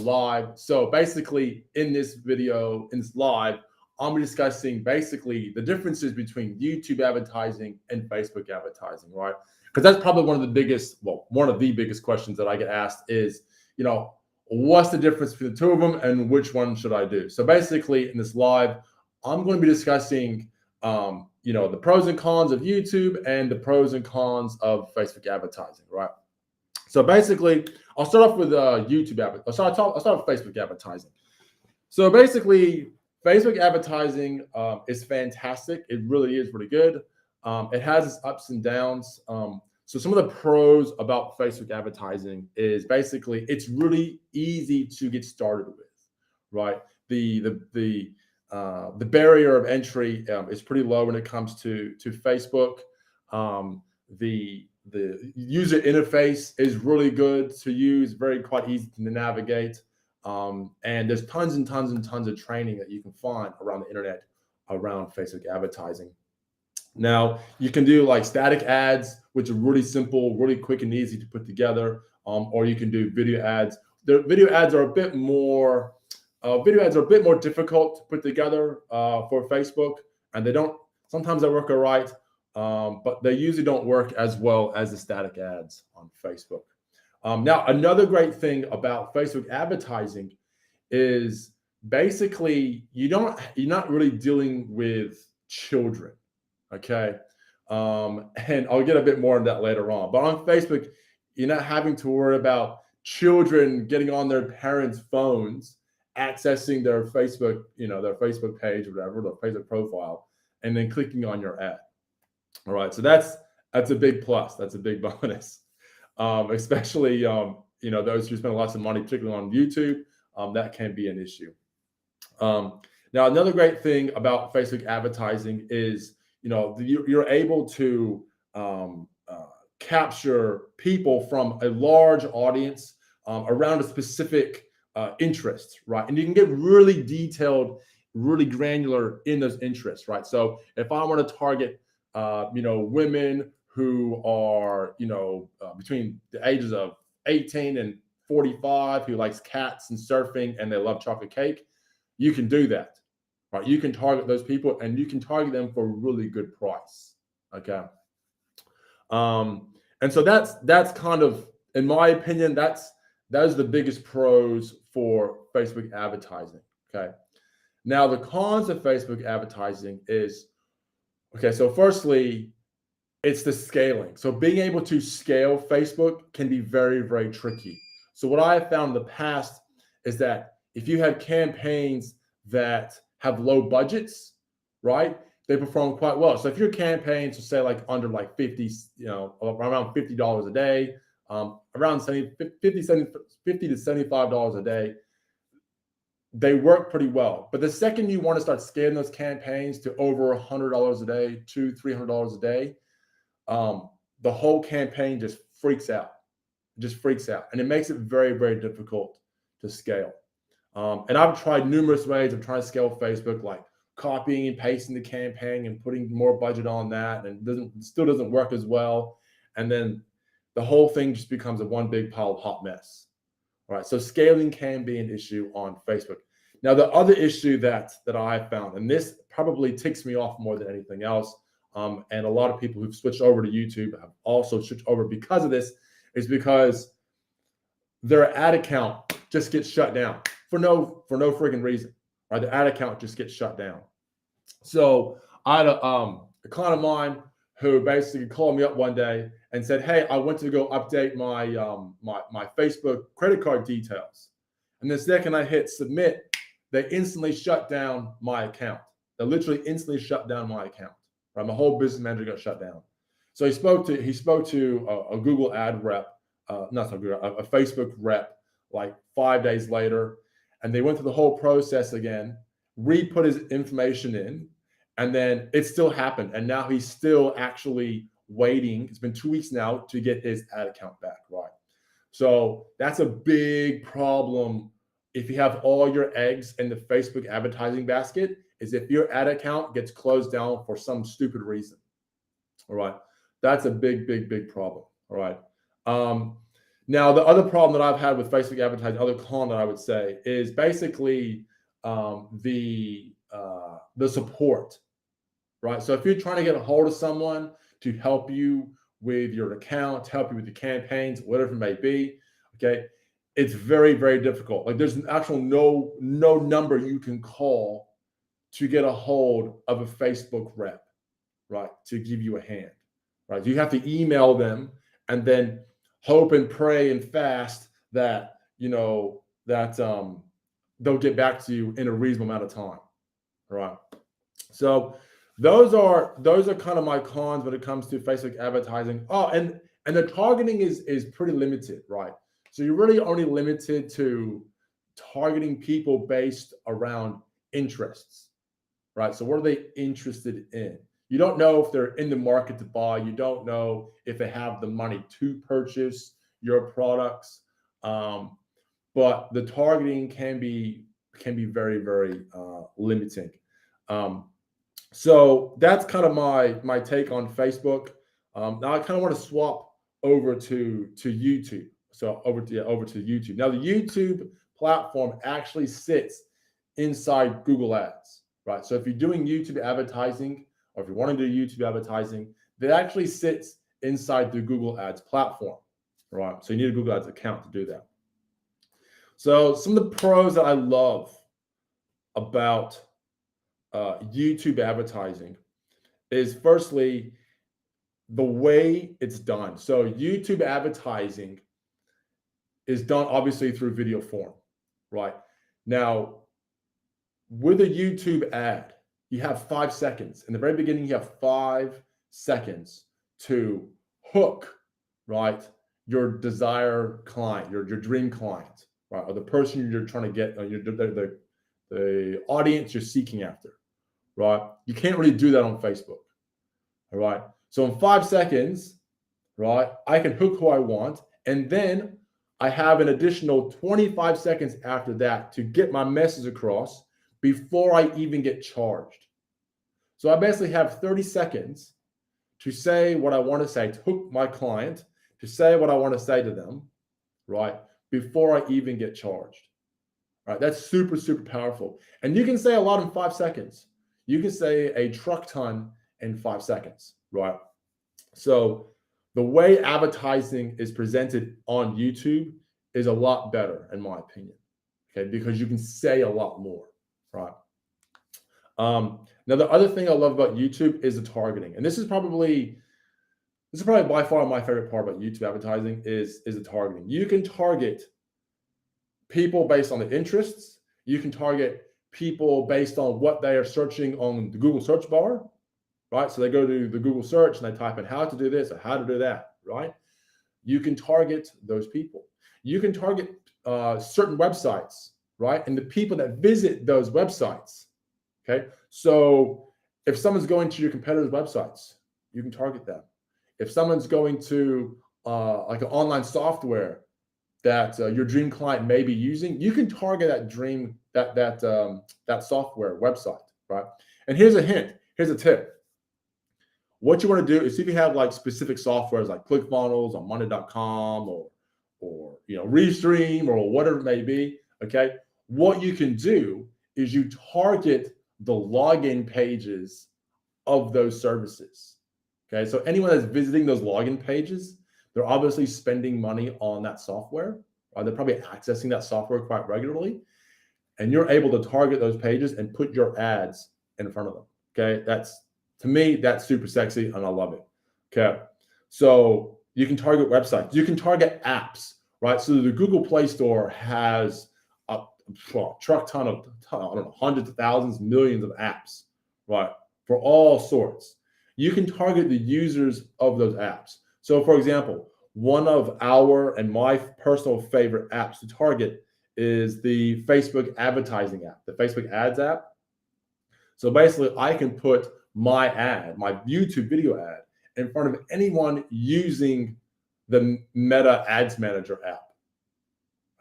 live. So basically in this video, in this live, I'm discussing basically the differences between YouTube advertising and Facebook advertising, right? Because that's probably one of the biggest questions that I get asked is, what's the difference between the two of them and which one should I do? So basically in this live, I'm going to be discussing, the pros and cons of YouTube and the pros and cons of Facebook advertising, right? So basically, I'll start off with YouTube advertising. I'll start with Facebook advertising. So basically, Facebook advertising is fantastic. It really is really good. It has its ups and downs. So some of the pros about Facebook advertising is basically it's really easy to get started with, right? The barrier of entry is pretty low when it comes to Facebook. The user interface is really good to use, quite easy to navigate. And there's tons and tons and tons of training that you can find around the internet around Facebook advertising. Now, you can do like static ads, which are really simple, really quick and easy to put together, or you can do video ads. The video ads are a bit more difficult to put together for Facebook, and sometimes they work all right, but they usually don't work as well as the static ads on Facebook. Now, another great thing about Facebook advertising is basically you're not really dealing with children, okay? And I'll get a bit more on that later on. But on Facebook, you're not having to worry about children getting on their parents' phones, accessing their Facebook, their Facebook page or whatever, their Facebook profile, and then clicking on your ad. All right, so that's a big plus. That's a big bonus. Especially those who spend lots of money, particularly on YouTube, that can be an issue. Now, another great thing about Facebook advertising is you're able to capture people from a large audience around a specific interest, right? And you can get really detailed, really granular in those interests, right? So if I want to target women who are, between the ages of 18 and 45, who likes cats and surfing and they love chocolate cake, you can do that, right? You can target those people and you can target them for a really good price, okay? And so that's kind of, in my opinion, that's the biggest pros for Facebook advertising, okay? Now, the cons of Facebook advertising is, okay, so firstly, it's the scaling. So being able to scale Facebook can be very, very tricky. So what I have found in the past is that if you have campaigns that have low budgets, right, they perform quite well. So if your campaigns, say like under like 50, around $50 a day, around $50 to $75 a day, they work pretty well. But the second you want to start scaling those campaigns to over $100 a day, $200-300 a day, the whole campaign just freaks out. And it makes it very, very difficult to scale. And I've tried numerous ways of trying to scale Facebook, like copying and pasting the campaign and putting more budget on that, and it still doesn't work as well. And then the whole thing just becomes one big pile of hot mess. All right, so scaling can be an issue on Facebook. Now, the other issue that I found, and this probably ticks me off more than anything else, and a lot of people who've switched over to YouTube have also switched over because of this, is because their ad account just gets shut down for no friggin' reason. Right, the ad account just gets shut down. So I had a client of mine who basically called me up one day and said, "Hey, I went to go update my my Facebook credit card details, and the second I hit submit, they instantly shut down my account. They literally instantly shut down my account. Right, my whole business manager got shut down." So he spoke to a Google ad rep, a Facebook rep, like 5 days later, and they went through the whole process again, re-put his information in, and then it still happened. And now he's still actually waiting. It's been 2 weeks now to get his ad account back, right? So that's a big problem if you have all your eggs in the Facebook advertising basket, is if your ad account gets closed down for some stupid reason. All right. That's a big, big, big problem. All right. Now, the other problem that I've had with Facebook advertising, other con that I would say, is basically the support, right? So if you're trying to get a hold of someone to help you with your account, help you with your campaigns, whatever it may be, okay, it's very, very difficult. Like there's actual no number you can call to get a hold of a Facebook rep, right, to give you a hand, right? You have to email them and then hope and pray and fast that they'll get back to you in a reasonable amount of time, right? So those are kind of my cons when it comes to Facebook advertising. Oh, and the targeting is pretty limited, right? So you're really only limited to targeting people based around interests, right? So what are they interested in? You don't know if they're in the market to buy. You don't know if they have the money to purchase your products. But the targeting can be very, very limiting. So that's kind of my take on Facebook. Now I kind of want to swap over to YouTube. So over to YouTube. Now the YouTube platform actually sits inside Google Ads, right? So if you're doing YouTube advertising, or if you want to do YouTube advertising, that actually sits inside the Google Ads platform, right? So you need a Google Ads account to do that. So some of the pros that I love about YouTube advertising is firstly the way it's done. So YouTube advertising is done obviously through video form, right? Now, with a YouTube ad, you have 5 seconds. In the very beginning, you have 5 seconds to hook, right, your desired client, your dream client, right, or the person you're trying to get, the audience you're seeking after, right? You can't really do that on Facebook, all right? So in 5 seconds, right, I can hook who I want, and then I have an additional 25 seconds after that to get my message across before I even get charged. So I basically have 30 seconds to say what I want to say, to hook my client, to say what I want to say to them, right, before I even get charged. All right, that's super, super powerful. And you can say a lot in 5 seconds. You can say a truck ton in 5 seconds, right? So the way advertising is presented on YouTube is a lot better, in my opinion, okay, because you can say a lot more, right? Now, the other thing I love about YouTube is the targeting. And this is probably by far my favorite part about YouTube advertising is the targeting. You can target people based on the interests. You can target people based on what they are searching on the Google search bar, right? So they go to the Google search and they type in how to do this or how to do that, right? You can target those people. You can target certain websites, right? And the people that visit those websites, okay? So if someone's going to your competitors' websites, you can target them. If someone's going to like an online software that your dream client may be using, you can target that software website, right? And here's a hint, here's a tip. What you want to do is if you have like specific softwares like ClickFunnels or Monday.com or Restream or whatever it may be, okay, what you can do is you target the login pages of those services. Okay, so anyone that's visiting those login pages, they're obviously spending money on that software, or they're probably accessing that software quite regularly, and you're able to target those pages and put your ads in front of them. Okay, to me, that's super sexy, and I love it. Okay, so you can target websites, you can target apps, right? So the Google Play Store has a truck ton of, I don't know, hundreds of thousands, millions of apps, right, for all sorts. You can target the users of those apps. So for example, one of our and my personal favorite apps to target is the Facebook advertising app, the Facebook ads app. So basically I can put my ad, my YouTube video ad, in front of anyone using the Meta Ads Manager app,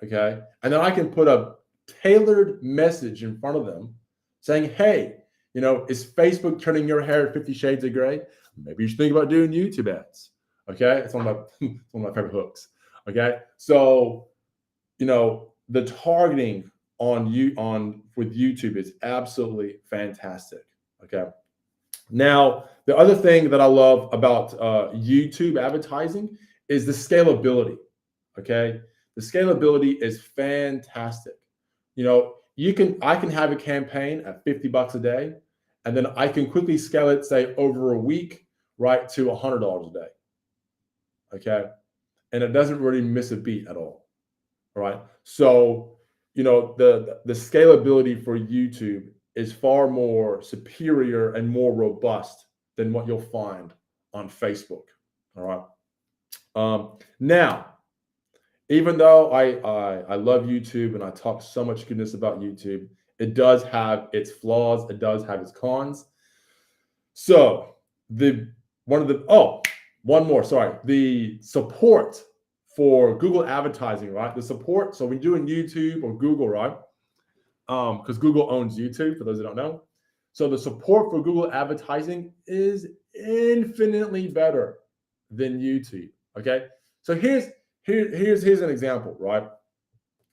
okay? And then I can put a tailored message in front of them saying, hey, is Facebook turning your hair 50 shades of gray? Maybe you should think about doing YouTube ads. Okay, it's one of my favorite hooks. Okay, so the targeting with YouTube is absolutely fantastic. Okay, now the other thing that I love about YouTube advertising is the scalability. Okay, the scalability is fantastic. I can have a campaign at $50 a day, and then I can quickly scale it, say over a week, right, to $100 a day. Okay, and it doesn't really miss a beat at all. All right. So, the scalability for YouTube is far more superior and more robust than what you'll find on Facebook. All right. Now, even though I love YouTube and I talk so much goodness about YouTube, it does have its flaws. It does have its cons. So one more. Sorry, the support for Google advertising, right? The support. So when you're doing YouTube or Google, right? Because Google owns YouTube, for those that don't know. So the support for Google advertising is infinitely better than YouTube. Okay. So here's an example, right?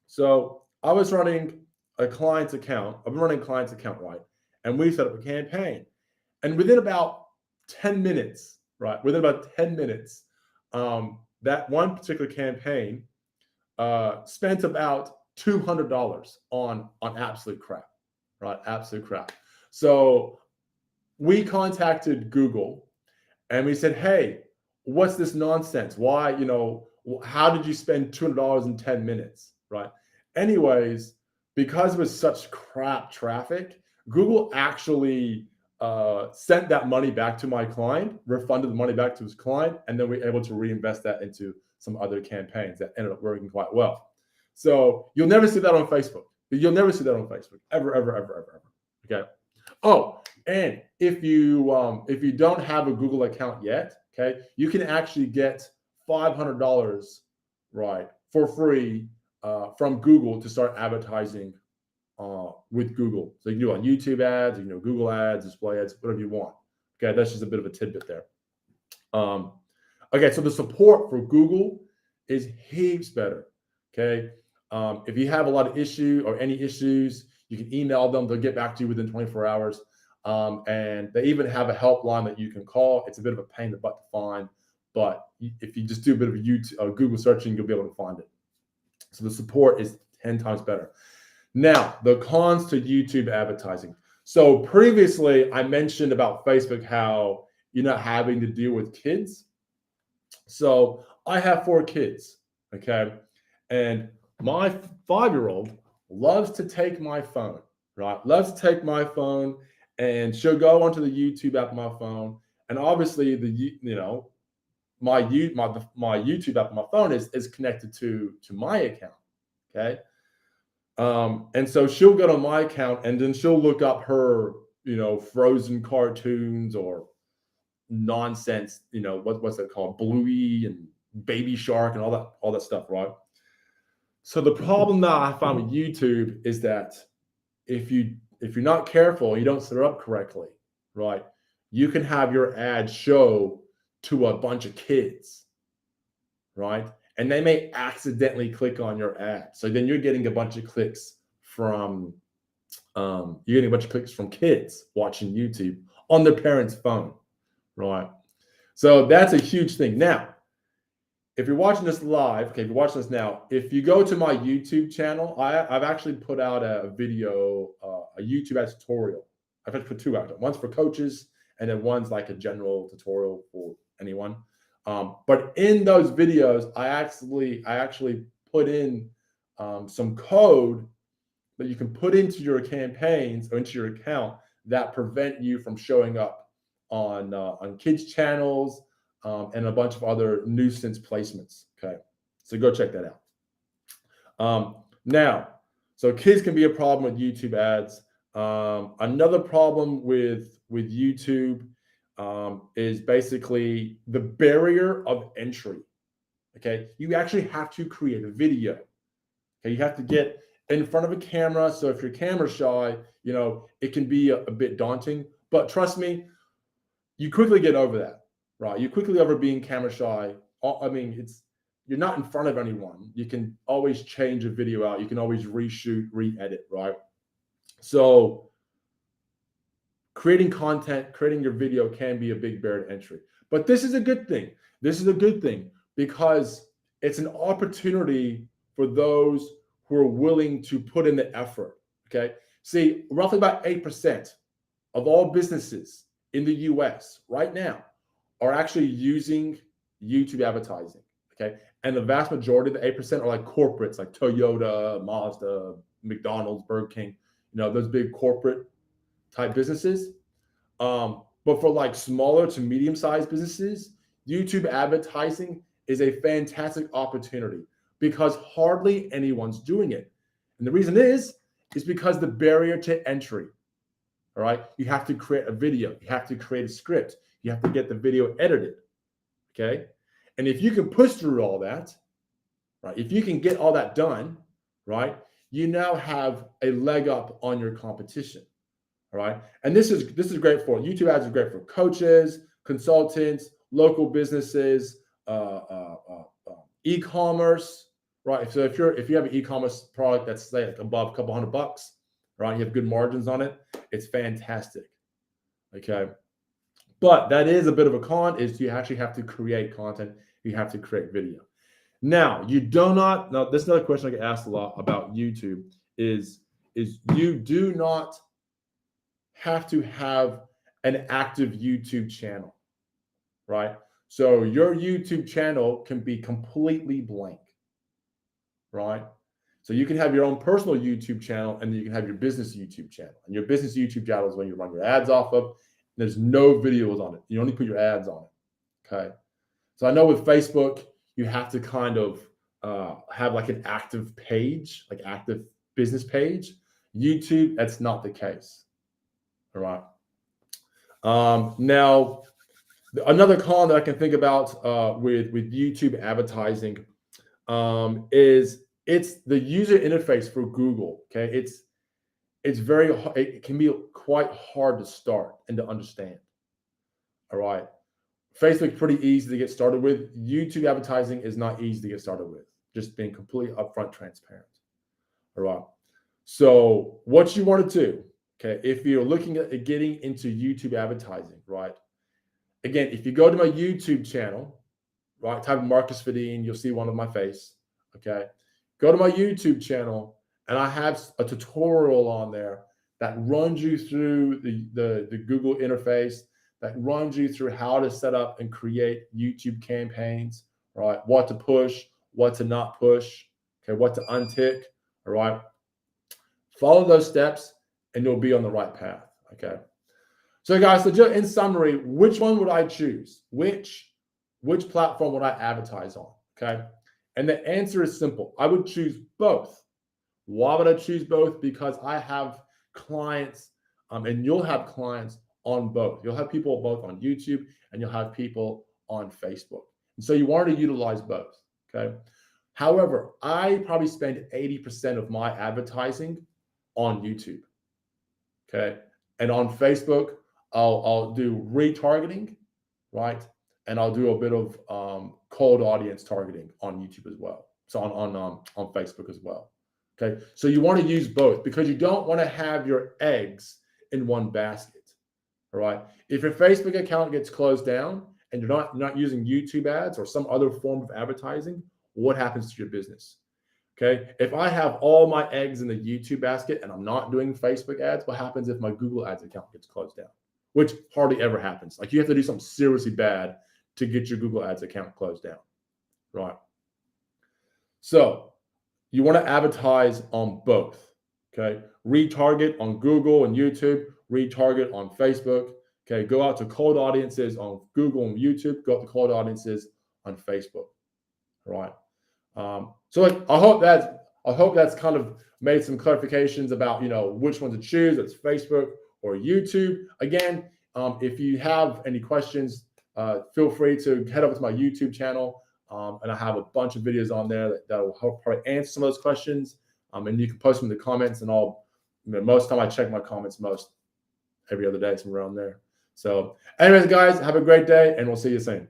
So I was running a client's account. I've been running a client's account, right? And we set up a campaign. And within about 10 minutes, right? Within about 10 minutes, that one particular campaign spent about $200 on absolute crap, right? Absolute crap. So we contacted Google and we said, hey, what's this nonsense? Why, how did you spend $200 in 10 minutes, right? Anyways, because it was such crap traffic, Google actually sent that money back to my client, refunded the money back to his client, and then we were able to reinvest that into some other campaigns that ended up working quite well. So you'll never see that on Facebook. You'll never see that on Facebook, ever, ever, ever, ever, ever. Okay. Oh, and if you don't have a Google account yet, okay, you can actually get $500, right, for free from Google to start advertising with Google. So you can do it on YouTube ads, you can do Google ads, display ads, whatever you want. Okay, that's just a bit of a tidbit there. Okay, so the support for Google is heaps better. Okay, if you have a lot of issue or any issues, you can email them. They'll get back to you within 24 hours. And they even have a helpline that you can call. It's a bit of a pain in the butt to find, but if you just do a bit of a Google searching, you'll be able to find it. So the support is 10 times better. Now, the cons to YouTube advertising. So previously, I mentioned about Facebook how you're not having to deal with kids. So I have 4 kids, okay? And my 5-year-old loves to take my phone, right? Loves to take my phone, and she'll go onto the YouTube app on my phone. And obviously, my YouTube app on my phone is connected to my account, okay? And so she'll go to my account and then she'll look up her, Frozen cartoons or nonsense, what's that called? Bluey and Baby Shark and all that stuff, right? So the problem that I find with YouTube is that if you're not careful, you don't set it up correctly, right? You can have your ad show to a bunch of kids, right? And they may accidentally click on your ad. So then you're getting a bunch of clicks from kids watching YouTube on their parents' phone, right? So that's a huge thing. Now, if you're watching this live, okay, if you're watching this now, if you go to my YouTube channel, I've actually put out a video, a YouTube ad tutorial. I've actually put 2 out. One's for coaches, and then one's like a general tutorial for anyone. But in those videos, I actually put in some code that you can put into your campaigns or into your account that prevent you from showing up on kids' channels and a bunch of other nuisance placements. Okay, so go check that out. Now, so kids can be a problem with YouTube ads. Another problem with YouTube is basically the barrier of entry. Okay, you actually have to create a video. Okay, you have to get in front of a camera. So if you're camera shy, it can be a bit daunting. But trust me, you quickly get over that, right? You quickly over being camera shy. I mean, you're not in front of anyone. You can always change a video out. You can always reshoot, re-edit, right? So creating content, creating your video can be a big barrier to entry. But this is a good thing. This is a good thing because it's an opportunity for those who are willing to put in the effort, okay? See, roughly about 8% of all businesses in the US right now are actually using YouTube advertising, okay? And the vast majority of the 8% are like corporates like Toyota, Mazda, McDonald's, Burger King, those big corporate type businesses. But for like smaller to medium-sized businesses, YouTube advertising is a fantastic opportunity because hardly anyone's doing it. And the reason is because the barrier to entry, all right? You have to create a video. You have to create a script. You have to get the video edited, okay? And if you can push through all that, right? If you can get all that done, right? You now have a leg up on your competition, all right? And this is great for YouTube ads. Is great for coaches, consultants, local businesses, e-commerce, right? So if you have an e-commerce product that's like above a couple $100, right? You have good margins on it. It's fantastic, okay? But that is a bit of a con, is you actually have to create content. You have to create video. Now, this is another question I get asked a lot about YouTube is you do not have to have an active YouTube channel, right? So your YouTube channel can be completely blank, right? So you can have your own personal YouTube channel and then you can have your business YouTube channel. And your business YouTube channel is when you run your ads off of. There's no videos on it. You only put your ads on it, okay? So I know with Facebook, you have to kind of have like an active page, like active business page. YouTube, that's not the case, all right? Now, another con that I can think about with YouTube advertising is it's the user interface for Google, okay? It can be quite hard to start and to understand, all right? Facebook's pretty easy to get started with. YouTube advertising is not easy to get started with, just being completely upfront, transparent, all right? So what you want to do, okay, if you're looking at getting into YouTube advertising, right? Again, if you go to my YouTube channel, right, type Marcus Fadine, you'll see one of my face, okay? Go to my YouTube channel, and I have a tutorial on there that runs you through the Google interface, that runs you through how to set up and create YouTube campaigns, right? What to push, what to not push, okay, what to untick, all right? Follow those steps, and you'll be on the right path, okay? So guys, so just in summary, which one would I choose? Which platform would I advertise on, okay? And the answer is simple. I would choose both. Why would I choose both? Because I have clients, and you'll have clients on both. You'll have people both on YouTube, and you'll have people on Facebook. And so you want to utilize both, okay? However, I probably spend 80% of my advertising on YouTube, okay? And on Facebook, I'll do retargeting, right? And I'll do a bit of cold audience targeting on YouTube as well. So on Facebook as well. Okay. So you want to use both because you don't want to have your eggs in one basket. All right. If your Facebook account gets closed down and you're not using YouTube ads or some other form of advertising, what happens to your business? Okay. If I have all my eggs in the YouTube basket and I'm not doing Facebook ads, what happens if my Google Ads account gets closed down? Which hardly ever happens. Like you have to do something seriously bad to get your Google Ads account closed down, right? So you want to advertise on both, okay? Retarget on Google and YouTube, retarget on Facebook, okay? Go out to cold audiences on Google and YouTube, go out to cold audiences on Facebook, right? So like, I hope that's kind of made some clarifications about, which one to choose. It's Facebook or YouTube. Again, if you have any questions, feel free to head over to my YouTube channel. And I have a bunch of videos on there that will help probably answer some of those questions. And you can post them in the comments, and most time I check my comments every other day, somewhere around there. So anyways, guys, have a great day, and we'll see you soon.